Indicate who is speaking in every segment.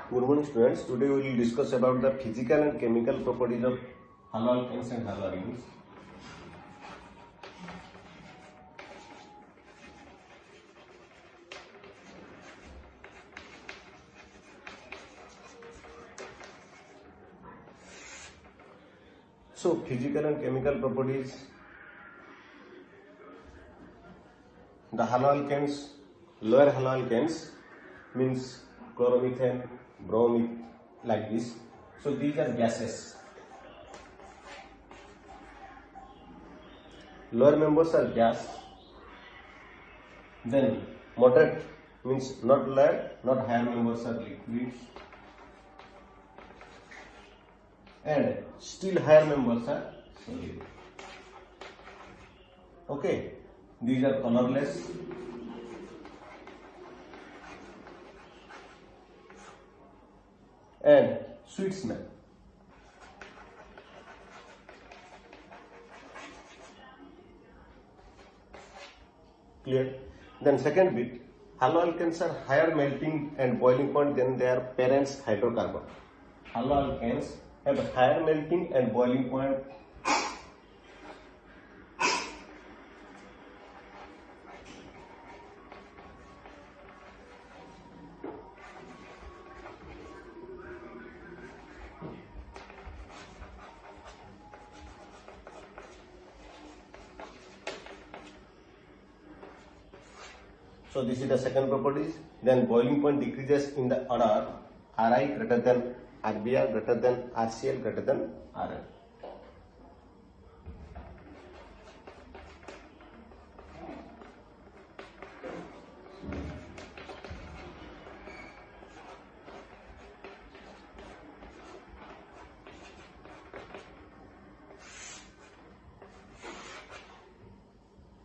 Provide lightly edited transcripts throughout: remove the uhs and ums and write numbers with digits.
Speaker 1: Good morning, students. Today we will discuss about the physical and chemical properties of haloalkanes and haloarenes. So, physical and chemical properties. The haloalkanes, lower haloalkanes means chloromethane, bromine, like this. So these are gases. Lower members are gas. Then moderate means not lower, not higher members are liquids. And still higher members are solid. Okay, these are colorless. And sweet smell. Clear? Then second bit, haloalkanes are higher melting and boiling point than their parents hydrocarbon. Haloalkanes have higher melting and boiling point . So this is the second properties. Then boiling point decreases in the order Ri greater than Rbr greater than Rcl greater than Rn.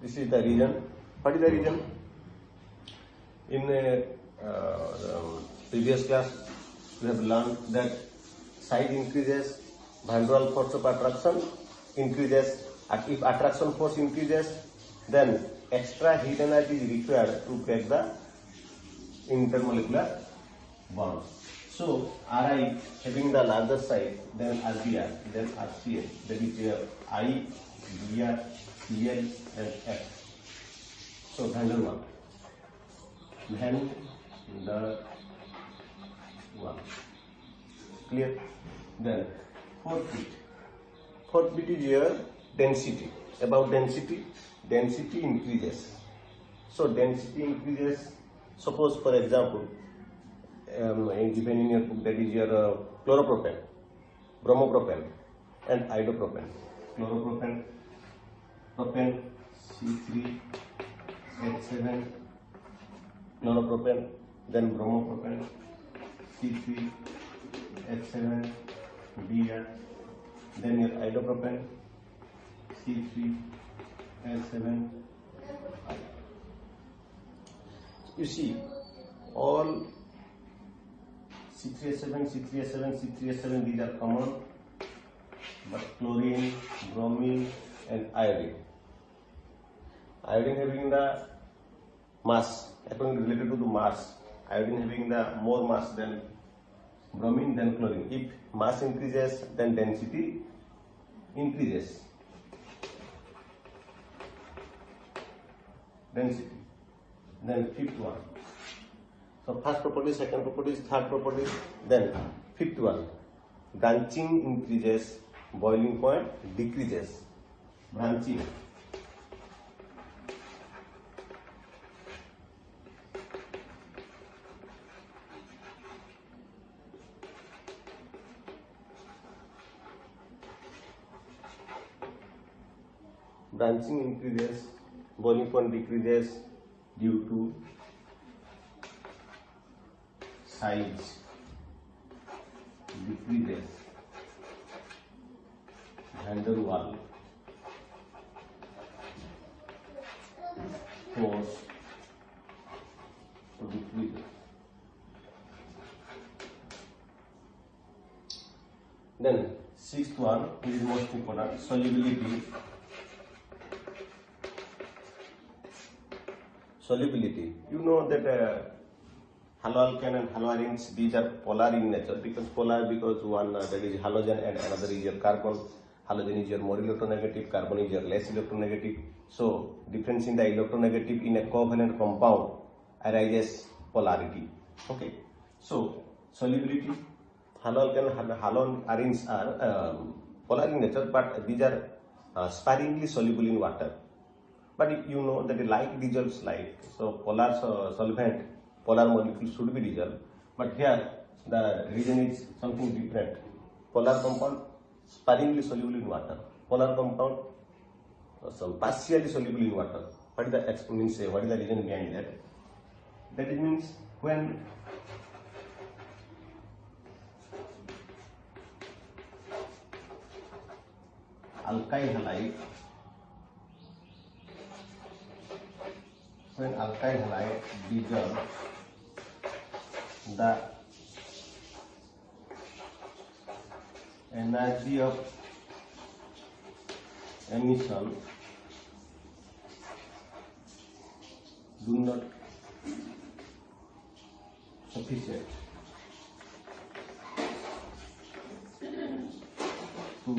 Speaker 1: This is the reason. What is the reason? In the previous class, we have learned that size increases, van der Waals force of attraction increases. If attraction force increases, then extra heat energy is required to break the intermolecular bonds. So Ri having the larger size than Rbr, then Rcl, that is I, Br, Cl and F. So van der Waals. Van der Waals. Clear? Then fourth bit is your density. About density increases. So density increases. Suppose for example, given in your book, that is your chloropropane, bromopropane and iodopropane. Chloropropane, propane, C3H7, chloropropane, then bromopropane, C3H7, Br, then your iodopropane, C3H7. You see, all C3H7, these are common, but chlorine, bromine, and iodine. Iodine having the mass, according related to the mass, iodine having the more mass than bromine than chlorine. If mass increases, then density increases. Density. Then fifth one. So first property, second property, third property. Then fifth one. Branching increases, boiling point decreases. Branching. Branching increases, boiling point decreases due to size decreases, van der Waals force decreases. Then sixth one is most important, solubility. Solubility. You know that haloalkane and haloarenes, these are polar in nature. Because one there is halogen and another is your carbon. Halogen is your more electronegative, carbon is your less electronegative. So difference in the electronegative in a covalent compound arises polarity. Okay. So solubility, haloalkane and haloarenes are polar in nature, but these are sparingly soluble in water. But you know that light dissolves light. So polar solvent, polar molecule should be dissolved. But here the reason is something different. Polar compound sparingly soluble in water. Polar compound partially soluble in water. What is the what is the reason behind that? That means when alkyl halide dissolve, the energy of emission do not sufficient to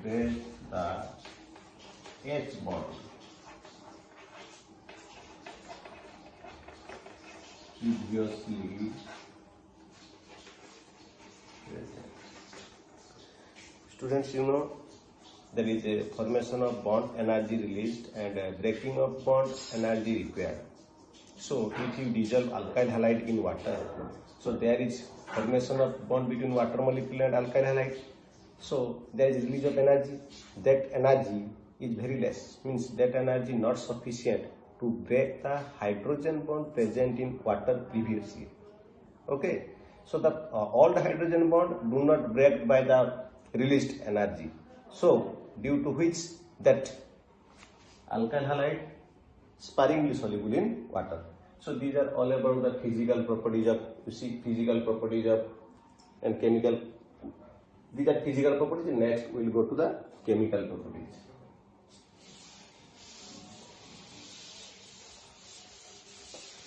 Speaker 1: break the H bond. Previously present. Students, you know there is a formation of bond, energy released, and a breaking of bond, energy required. So if you dissolve alkyl halide in water, so there is formation of bond between water molecule and alkyl halide. So there is release of energy. That energy is very less, means that energy not sufficient to break the hydrogen bond present in water previously. Okay, so the all the hydrogen bond do not break by the released energy. So due to which that alkyl halide sparingly soluble in water. So these are all about the physical properties of, you see, physical properties of and chemical. These are physical properties. Next we will go to the chemical properties.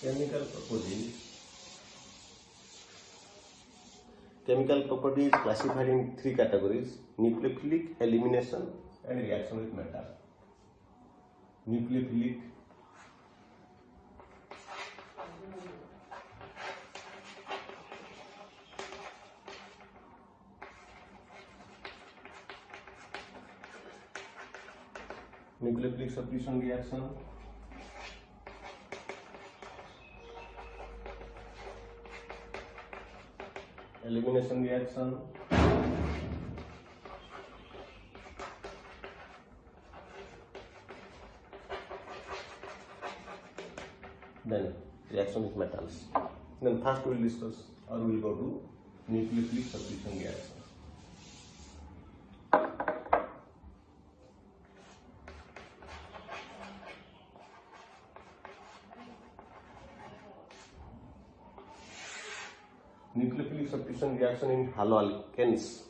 Speaker 1: Chemical properties. Chemical properties classified in three categories: nucleophilic, elimination, and reaction with metal. Nucleophilic, nucleophilic substitution reaction, elimination reaction, then reaction with metals. Then first we will discuss or we will go to nucleophilic substitution reaction. Nucleophilic substitution reaction in haloalkanes.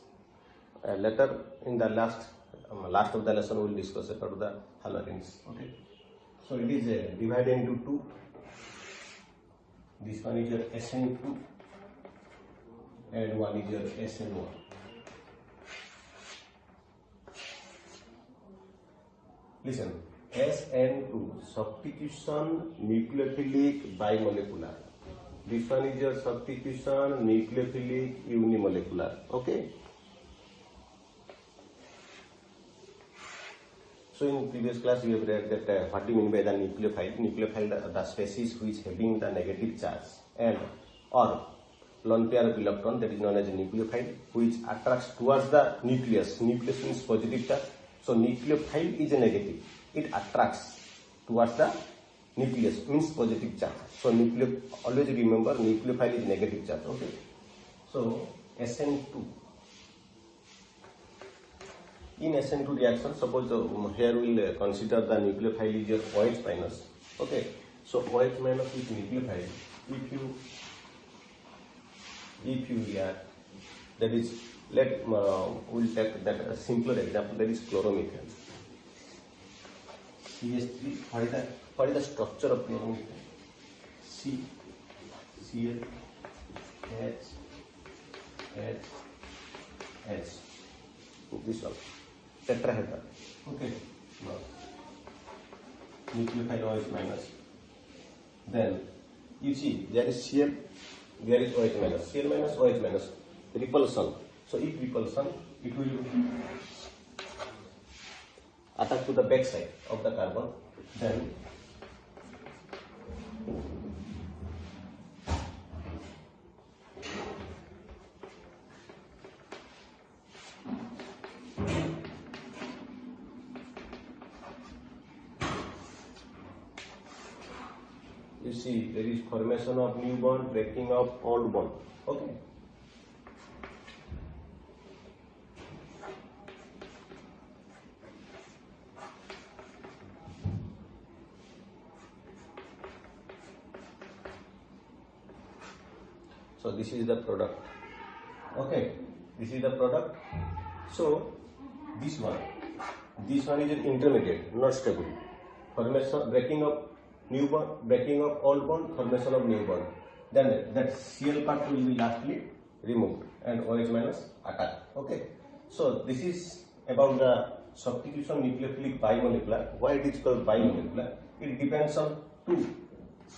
Speaker 1: Later in the last of the lesson we will discuss about the haloarenes. Okay. So it is divided into two. This one is your SN2 and one is your SN1. Listen, SN2 substitution nucleophilic bimolecular. This one is your substitution nucleophilic unimolecular. Okay. So in previous class we have read that what do you mean by the nucleophile? Nucleophile, the species which having the negative charge and or lone pair of electron, that is known as a nucleophile, which attracts towards the nucleus. Nucleus means positive charge. So nucleophile is a negative. It attracts towards the nucleus, means positive charge. So always remember nucleophile is negative charge. Okay. So SN2. In SN2 reaction, suppose here we will consider the nucleophile is your OH minus. Okay. So OH minus with nucleophile. If you react, that is, we'll take that a simpler example, that is chloromethane. CH3. What is the structure of chloromethane? C, Cl, H, H, H. This one, tetrahedral. Okay. Now, nucleophile OH minus. Then you see there is Cl, there is OH minus. Cl minus, OH minus. Repulsion. So if repulsion, it will attack to the back side of the carbon. Then you see there is formation of new bond, breaking of old bond. Okay. So this is the product. Okay, this is the product. So this one is an intermediate, not stable. Formation, breaking of new bond, breaking of old bond, formation of new bond. Then that Cl part will be lastly removed and OH minus attack. Okay. So this is about the substitution nucleophilic bimolecular. Why it is called bimolecular? It depends on two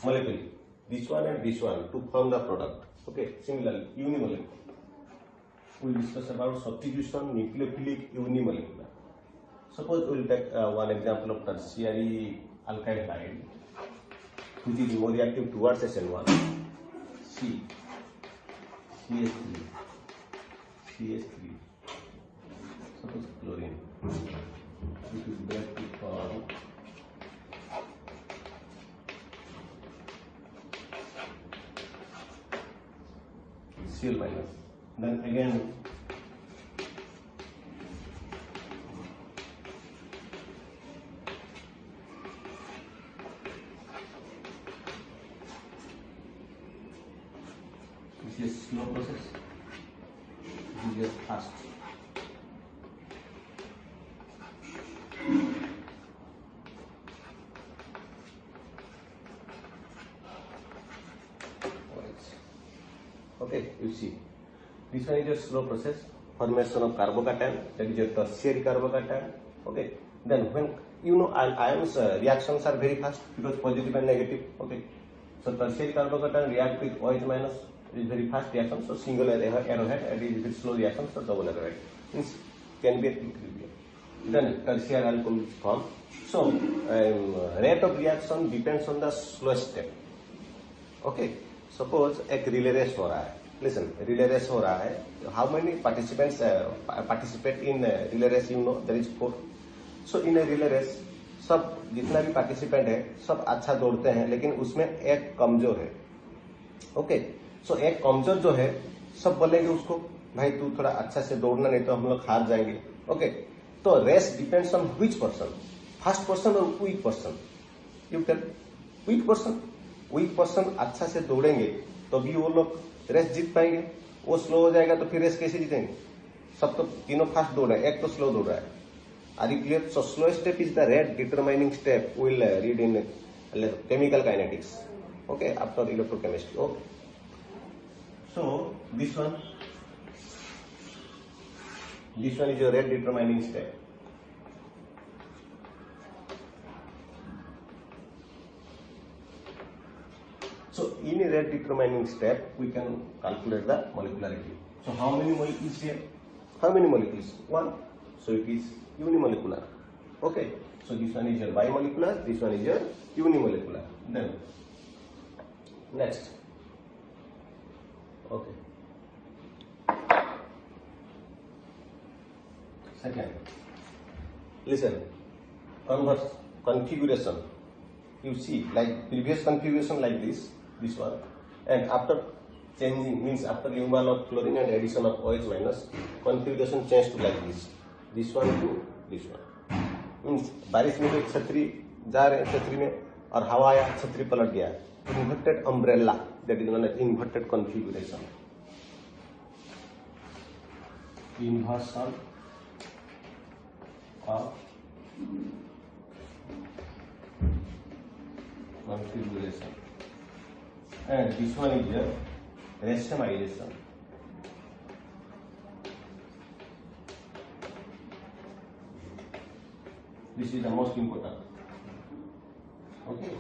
Speaker 1: molecules, this one and this one, to form the product. Okay, similarly, unimolecular. We will discuss about substitution nucleophilic unimolecular. Suppose we will take one example of tertiary alkyl halide, which is more reactive towards SN1. C, CH3, CH3. Suppose chlorine, which is reactive for Cl minus. Then again this is slow process, this is fast. Okay, you see, this one is a slow process, formation of carbocation, that is a tertiary carbocation. Okay, then when you know ions reactions are very fast because positive and negative. Okay, so tertiary carbocation react with OH minus is very fast reaction, so single arrowhead, and it is slow reaction, so double arrowhead means can be equilibrium. Then tertiary alcohol is formed. So rate of reaction depends on the slowest step. Okay. Suppose एक relay race हो रहा है, listen, relay race हो रहा है, how many participants participate in relay race, you know there is 4. So in relay race सब जितना भी पार्टिसिपेंट है सब अच्छा दौड़ते हैं, लेकिन उसमें एक कमजोर है. ओके, सो एक कमजोर जो है सब बोलेंगे उसको भाई तू थोड़ा अच्छा से दौड़ना, नहीं तो हम लोग हार जाएंगे. ओके, तो race depends on which person, fast person और weak person. You tell weak person अच्छा से दौड़ेंगे तो भी वो लोग रेस जीत पाएंगे. वो स्लो हो जाएगा तो फिर रेस कैसे जीतेंगे? सब तो तीनों फास्ट दौड़ रहे हैं, एक तो स्लो दौड़ रहा है. Are you clear? So slow step is the rate determining step. Will read in chemical kinetics. Okay, after electrochemistry. Okay, so this one is your rate determining step. So in a rate determining step, we can calculate the molecularity. So how many molecules here? How many molecules? 1. So it is unimolecular. Okay. So this one is your bimolecular, this one is your unimolecular. Then next. Okay. Second. Listen. Converse configuration. You see, like previous configuration like this one, and after changing means after removal of chlorine and addition of OH minus, configuration changed to like this one to this one. Means बारिश में एक छतरी जा रहे हैं, छतरी में और हवा आया, छतरी पलट गया. Inverted umbrella, that is known as inverted configuration. Inversion of configuration. and this one is the racemization. This is the most important. Okay,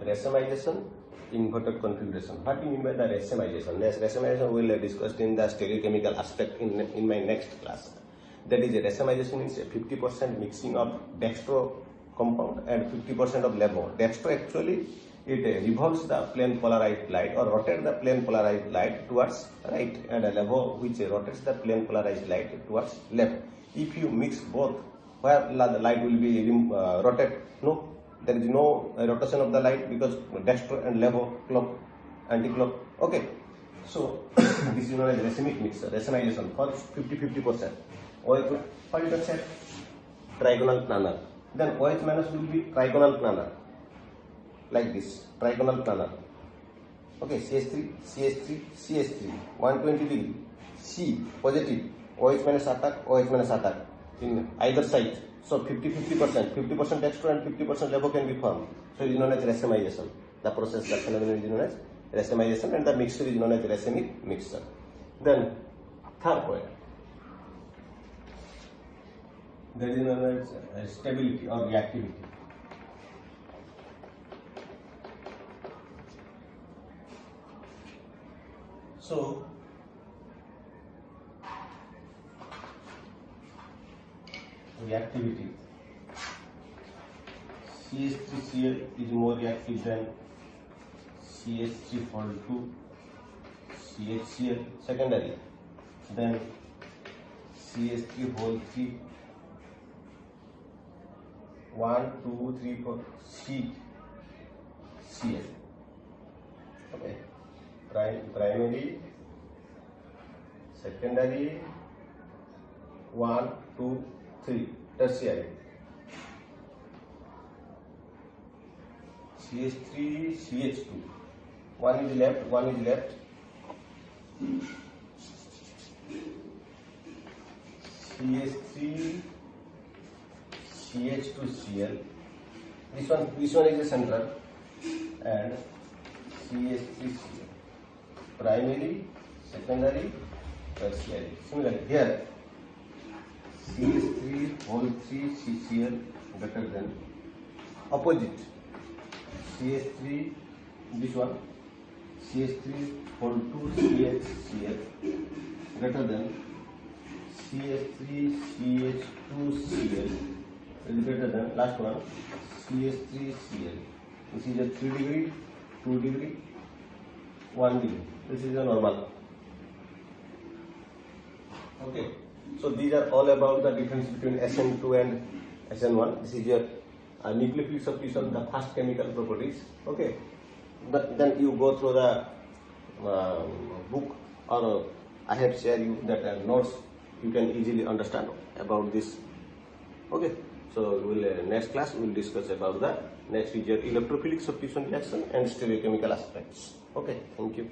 Speaker 1: racemization, inverted configuration. What do you mean by the racemization? Yes, racemization we will discuss in the stereochemical aspect in my next class. That is, racemization means 50% mixing of dextro compound and 50% of levo. Dextro actually it revolves the plane polarized light or rotates the plane polarized light towards right, and a levo which rotates the plane polarized light towards left. If you mix both, where the light will be rotated? No, there is no rotation of the light because dextro and levo clock, anti-clock. Okay, so this is known as racemic mixture, racemization for 50-50%. OH, what you can say? Trigonal planar. Then OH minus will be trigonal planar, like this, trigonal planar. Okay, CH3, CH3, CH3, 120 degree. C positive, OH minus attack in either side. So 50-50%, 50% dextro and 50% levo can be formed. So it is known as racemization. The process, the phenomenon is known as racemization, and the mixture is known as racemic mixture. Then third point, that is known as stability or reactivity. So reactivity, CH3Cl is more reactive than CH3 CHCl secondary, then CH3 1, 2, 3, 4 CCl. Okay, primary, secondary, 1, 2, 3, tertiary. CH3, CH2. One is left, one is left. CH3, CH2Cl. This one is the central, and CH3Cl. Primary, secondary, tertiary. Similarly, here CH3 CCl greater than opposite. CH3, this one, CH3 CHCl greater than CH3 CH2Cl is greater than last one CH3Cl. This is a 3 degree, 2 degree, 1 degree. This is a normal. Okay, so these are all about the difference between SN2 and SN1. This is your nucleophilic substitution, the first chemical properties. Okay, then you go through the book, or I have shared you that notes. You can easily understand about this. Okay, so we'll next class we will discuss about the next is your electrophilic substitution reaction and stereochemical aspects. Okay, thank you.